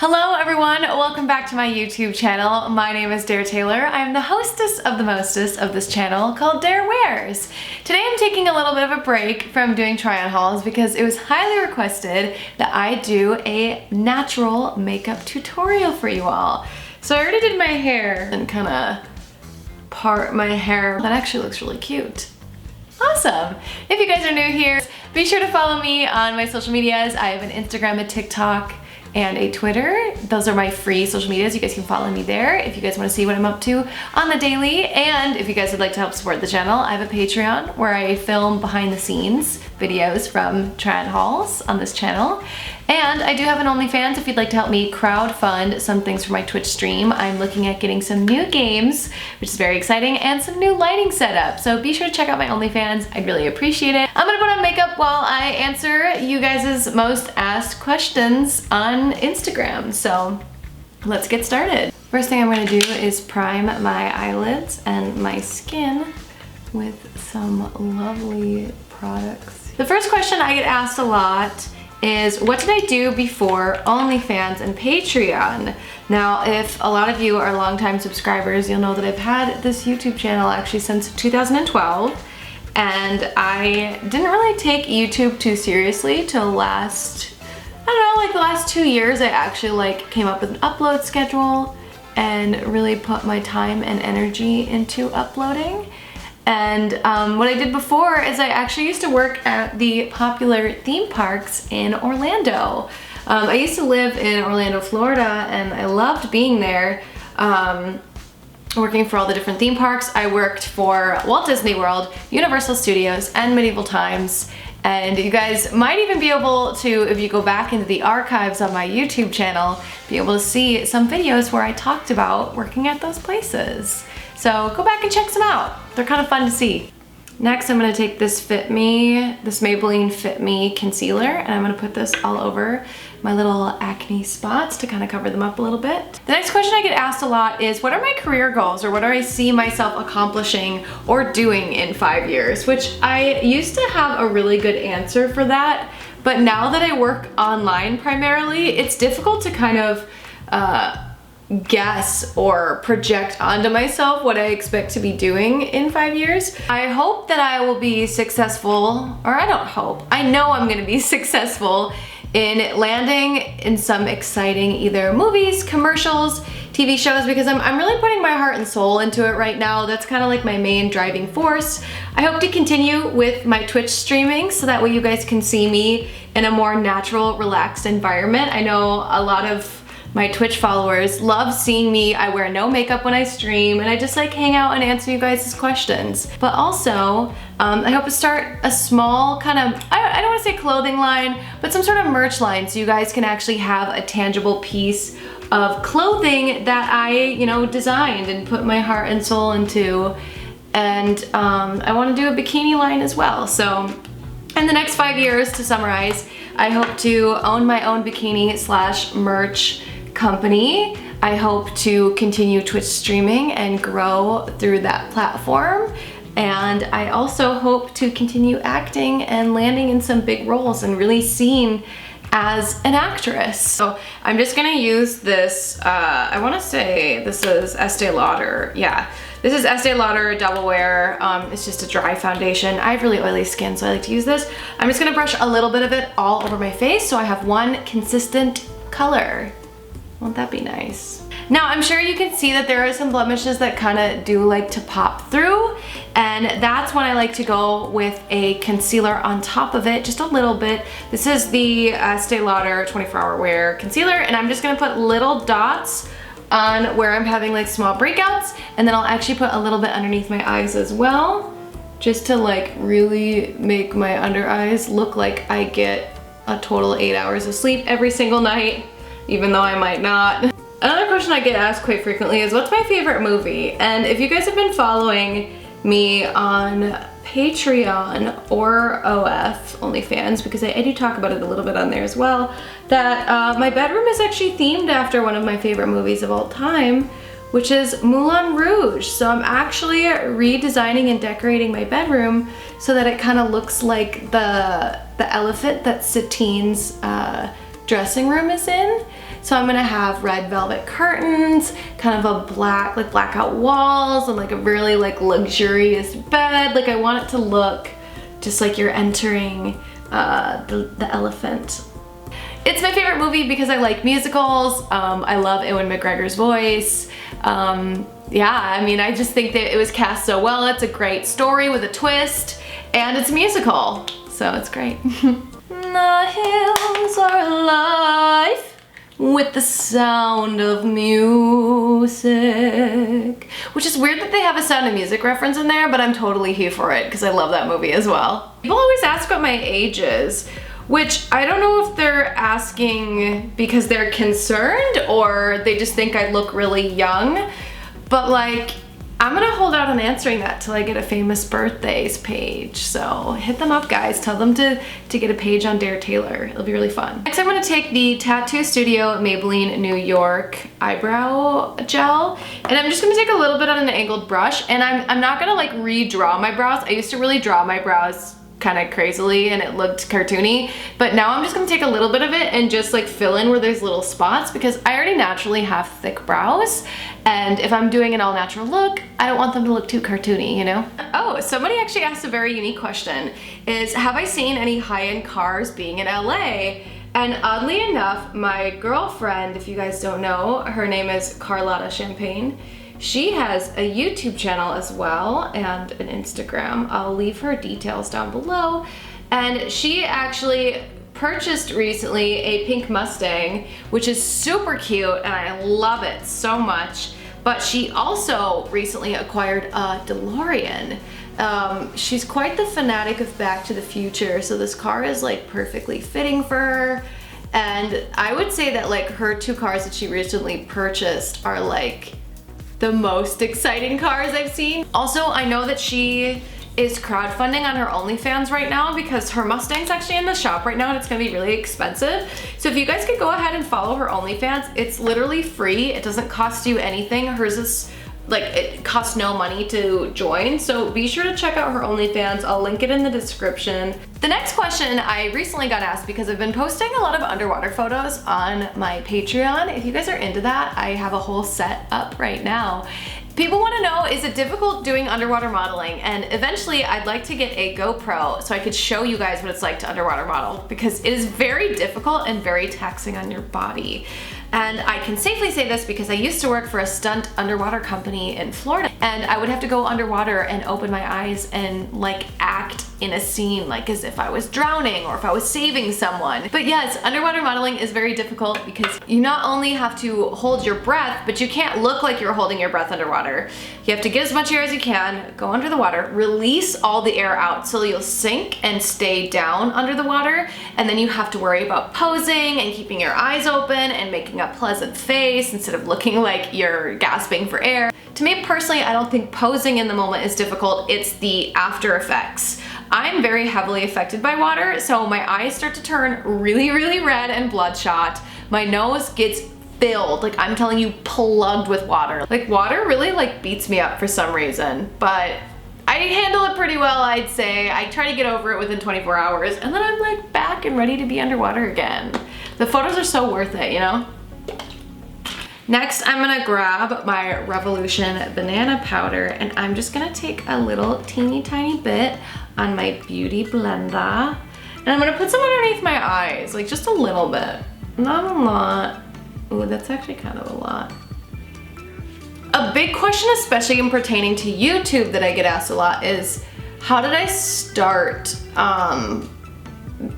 Hello everyone, welcome back to my YouTube channel. My name is Dare Taylor. I'm the hostess of the mostest of this channel called Dare Wears. Today I'm taking a little bit of a break from doing try-on hauls because it was highly requested that I do a natural makeup tutorial for you all. So I already did my hair and kind of part my hair. That actually looks really cute. Awesome. If you guys are new here, be sure to follow me on my social medias. I have an Instagram, a TikTok, and a Twitter. Those are my free social medias. You guys can follow me there if you guys want to see what I'm up to on the daily. And if you guys would like to help support the channel, I have a Patreon where I film behind the scenes videos from try-on hauls on this channel. And I do have an OnlyFans if you'd like to help me crowdfund some things for my Twitch stream. I'm looking at getting some new games, which is very exciting, and some new lighting setup. So be sure to check out my OnlyFans. I'd really appreciate it. I'm gonna put on makeup while I answer you guys' most asked questions on Instagram. So let's get started. First thing I'm gonna do is prime my eyelids and my skin with some lovely products. The first question I get asked a lot is, what did I do before OnlyFans and Patreon? Now, if a lot of you are longtime subscribers, you'll know that I've had this YouTube channel actually since 2012, and I didn't really take YouTube too seriously till last, I don't know, like the last 2 years. I actually came up with an upload schedule and really put my time and energy into uploading. And what I did before is I actually used to work at the popular theme parks in Orlando. I used to live in Orlando, Florida, and I loved being there, working for all the different theme parks. I worked for Walt Disney World, Universal Studios, and Medieval Times. And you guys might even be able to, if you go back into the archives on my YouTube channel, be able to see some videos where I talked about working at those places. So go back and check some out. They're kind of fun to see. Next, I'm gonna take this Maybelline Fit Me Concealer, and I'm gonna put this all over my little acne spots to kind of cover them up a little bit. The next question I get asked a lot is, what are my career goals, or what do I see myself accomplishing or doing in 5 years? Which I used to have a really good answer for that, but now that I work online primarily, it's difficult to kind of guess or project onto myself what I expect to be doing in 5 years. I hope that I will be successful, or I don't hope, I know I'm gonna be successful in landing in some exciting either movies, commercials, TV shows, because I'm really putting my heart and soul into it right now. That's kind of like my main driving force. I hope to continue with my Twitch streaming so that way you guys can see me in a more natural, relaxed environment. I know a lot of my Twitch followers love seeing me. I wear no makeup when I stream, and I just hang out and answer you guys' questions. But also, I hope to start a small kind of, I don't want to say clothing line, but some sort of merch line so you guys can actually have a tangible piece of clothing that I, designed and put my heart and soul into. And I want to do a bikini line as well. So in the next 5 years, to summarize, I hope to own my own bikini / merch company. I hope to continue Twitch streaming and grow through that platform. And I also hope to continue acting and landing in some big roles and really seen as an actress. So I'm just gonna use this, I wanna say this is Estee Lauder. Yeah, this is Estee Lauder Double Wear. It's just a dry foundation. I have really oily skin, so I like to use this. I'm just gonna brush a little bit of it all over my face so I have one consistent color. Won't that be nice? Now, I'm sure you can see that there are some blemishes that kind of do like to pop through, and that's when I like to go with a concealer on top of it, just a little bit. This is the Estee Lauder 24-Hour Wear Concealer, and I'm just gonna put little dots on where I'm having small breakouts, and then I'll actually put a little bit underneath my eyes as well, just to really make my under eyes look like I get a total 8 hours of sleep every single night, even though I might not. Another question I get asked quite frequently is, what's my favorite movie? And if you guys have been following me on Patreon or OF, OnlyFans, because I do talk about it a little bit on there as well, that my bedroom is actually themed after one of my favorite movies of all time, which is Moulin Rouge. So I'm actually redesigning and decorating my bedroom so that it kind of looks like the elephant that Satine's dressing room is in. So I'm gonna have red velvet curtains, kind of a black, like blackout walls, and like a really like luxurious bed. Like I want it to look just like you're entering the elephant. It's my favorite movie because I like musicals. I love Ewan McGregor's voice. Yeah, I mean, I just think that it was cast so well. It's a great story with a twist, and it's a musical, so it's great. The hills are alive with the sound of music. Which is weird that they have a Sound of Music reference in there, but I'm totally here for it because I love that movie as well. People always ask what my age is, which I don't know if they're asking because they're concerned or they just think I look really young, but like, I'm gonna hold out on answering that till I get a famous birthdays page. So hit them up, guys. Tell them to get a page on Dare Taylor. It'll be really fun. Next, I'm gonna take the Tattoo Studio Maybelline New York eyebrow gel, and I'm just gonna take a little bit on an angled brush, and I'm not gonna like redraw my brows. I used to really draw my brows kind of crazily and it looked cartoony, but now I'm just gonna take a little bit of it and just like fill in where there's little spots because I already naturally have thick brows, and if I'm doing an all natural look, I don't want them to look too cartoony, you know? Oh, somebody actually asked a very unique question, is have I seen any high-end cars being in LA? And oddly enough, my girlfriend, if you guys don't know, her name is Carlotta Champagne. She has a YouTube channel as well and an Instagram. I'll leave her details down below. And she actually purchased recently a pink Mustang, which is super cute and I love it so much. But she also recently acquired a DeLorean. She's quite the fanatic of Back to the Future, so this car is like perfectly fitting for her. And I would say that like her two cars that she recently purchased are like the most exciting cars I've seen. Also, I know that she is crowdfunding on her OnlyFans right now because her Mustang's actually in the shop right now and it's gonna be really expensive. So if you guys could go ahead and follow her OnlyFans, it's literally free. It doesn't cost you anything. Hers is like, it costs no money to join. So be sure to check out her OnlyFans. I'll link it in the description. The next question I recently got asked because I've been posting a lot of underwater photos on my Patreon. If you guys are into that, I have a whole set up right now. People want to know, is it difficult doing underwater modeling? And eventually I'd like to get a GoPro so I could show you guys what it's like to underwater model because it is very difficult and very taxing on your body. And I can safely say this because I used to work for a stunt underwater company in Florida, and I would have to go underwater and open my eyes and like act in a scene like as if I was drowning or if I was saving someone. But yes, underwater modeling is very difficult because you not only have to hold your breath, but you can't look like you're holding your breath underwater. You have to get as much air as you can, go under the water, release all the air out so you'll sink and stay down under the water, and then you have to worry about posing and keeping your eyes open and making a pleasant face instead of looking like you're gasping for air. To me personally, I don't think posing in the moment is difficult, it's the after effects. I'm very heavily affected by water, so my eyes start to turn really, really red and bloodshot. My nose gets filled, like I'm telling you, plugged with water. Like water really like beats me up for some reason, but I handle it pretty well, I'd say. I try to get over it within 24 hours, and then I'm like back and ready to be underwater again. The photos are so worth it, you know? Next, I'm gonna grab my Revolution banana powder, and I'm just gonna take a little teeny tiny bit on my beauty blender, and I'm gonna put some underneath my eyes, like just a little bit, not a lot. Ooh, that's actually kind of a lot. A big question, especially in pertaining to YouTube, that I get asked a lot is, how did I start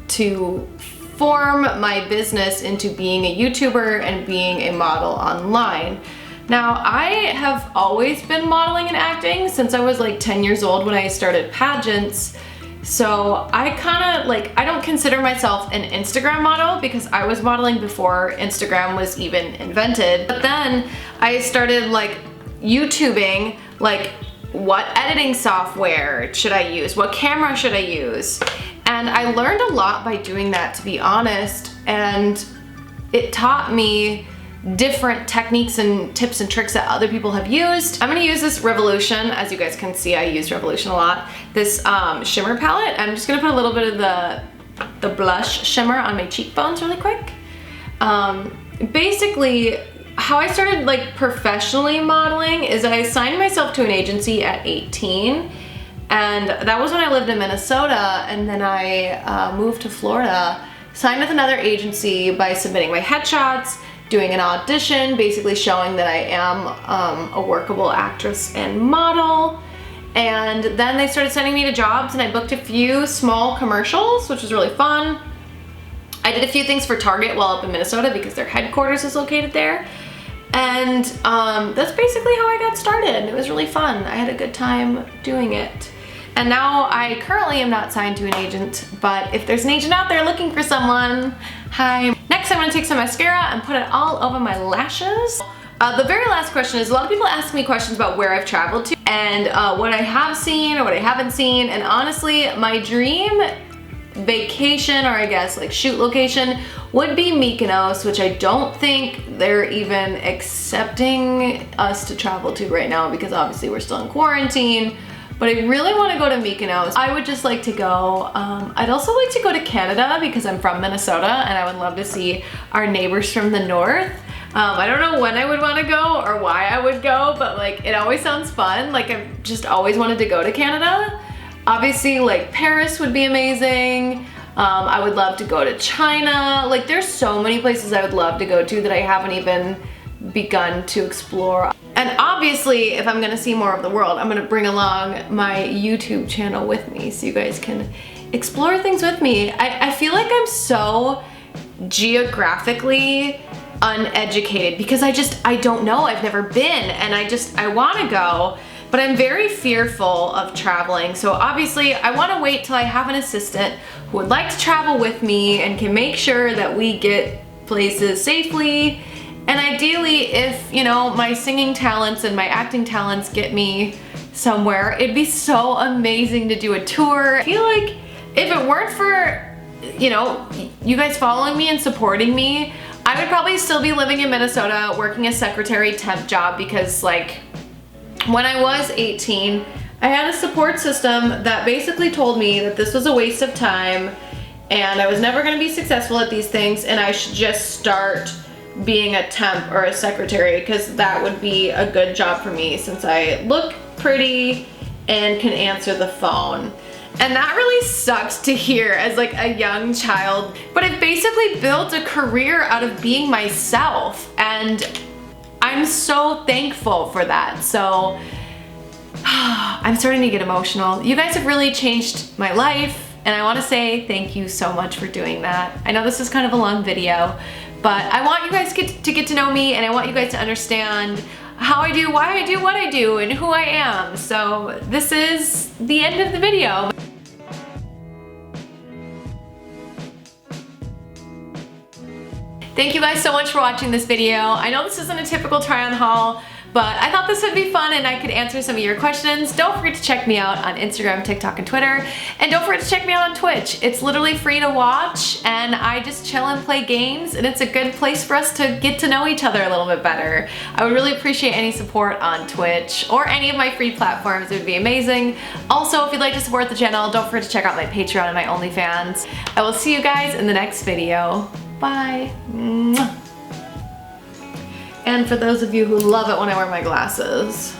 to form my business into being a YouTuber and being a model online? Now, I have always been modeling and acting since I was like 10 years old when I started pageants. So I kind of like, I don't consider myself an Instagram model because I was modeling before Instagram was even invented. But then I started like YouTubing, like what editing software should I use? What camera should I use? And I learned a lot by doing that, to be honest. And it taught me different techniques and tips and tricks that other people have used. I'm gonna use this Revolution. As you guys can see, I use Revolution a lot. This shimmer palette. I'm just gonna put a little bit of the blush shimmer on my cheekbones really quick. basically how I started like professionally modeling is I signed myself to an agency at 18, and that was when I lived in Minnesota, and then I moved to Florida, signed with another agency by submitting my headshots, doing an audition, basically showing that I am a workable actress and model. And then they started sending me to jobs, and I booked a few small commercials, which was really fun. I did a few things for Target while up in Minnesota because their headquarters is located there. And that's basically how I got started. It was really fun. I had a good time doing it. And now I currently am not signed to an agent, but if there's an agent out there looking for someone, hi. Next, I'm gonna take some mascara and put it all over my lashes. The very last question is, a lot of people ask me questions about where I've traveled to and what I have seen or what I haven't seen. And honestly, my dream vacation, or I guess like shoot location, would be Mykonos, which I don't think they're even accepting us to travel to right now because obviously we're still in quarantine. But I really want to go to Mykonos. I would just like to go. I'd also like to go to Canada because I'm from Minnesota and I would love to see our neighbors from the north. I don't know when I would want to go or why I would go, but like it always sounds fun. Like I've just always wanted to go to Canada. Obviously like Paris would be amazing. I would love to go to China. Like there's so many places I would love to go to that I haven't even begun to explore. And obviously, if I'm gonna see more of the world, I'm gonna bring along my YouTube channel with me so you guys can explore things with me. I feel like I'm so geographically uneducated because I don't know, I've never been, and I wanna go, but I'm very fearful of traveling. So obviously I wanna wait till I have an assistant who would like to travel with me and can make sure that we get places safely. And ideally, if, you know, my singing talents and my acting talents get me somewhere, it'd be so amazing to do a tour. I feel like if it weren't for, you know, you guys following me and supporting me, I would probably still be living in Minnesota working a secretary temp job because like when I was 18, I had a support system that basically told me that this was a waste of time and I was never gonna be successful at these things and I should just start being a temp or a secretary because that would be a good job for me since I look pretty and can answer the phone. And that really sucks to hear as like a young child, but I've basically built a career out of being myself and I'm so thankful for that. So I'm starting to get emotional. You guys have really changed my life and I want to say thank you so much for doing that. I know this is kind of a long video, but I want you guys to get to know me and I want you guys to understand how I do, why I do what I do, and who I am. So this is the end of the video. Thank you guys so much for watching this video. I know this isn't a typical try on haul, but I thought this would be fun and I could answer some of your questions. Don't forget to check me out on Instagram, TikTok, and Twitter. And don't forget to check me out on Twitch. It's literally free to watch and I just chill and play games and it's a good place for us to get to know each other a little bit better. I would really appreciate any support on Twitch or any of my free platforms. It would be amazing. Also, if you'd like to support the channel, don't forget to check out my Patreon and my OnlyFans. I will see you guys in the next video. Bye. Mwah. And for those of you who love it when I wear my glasses,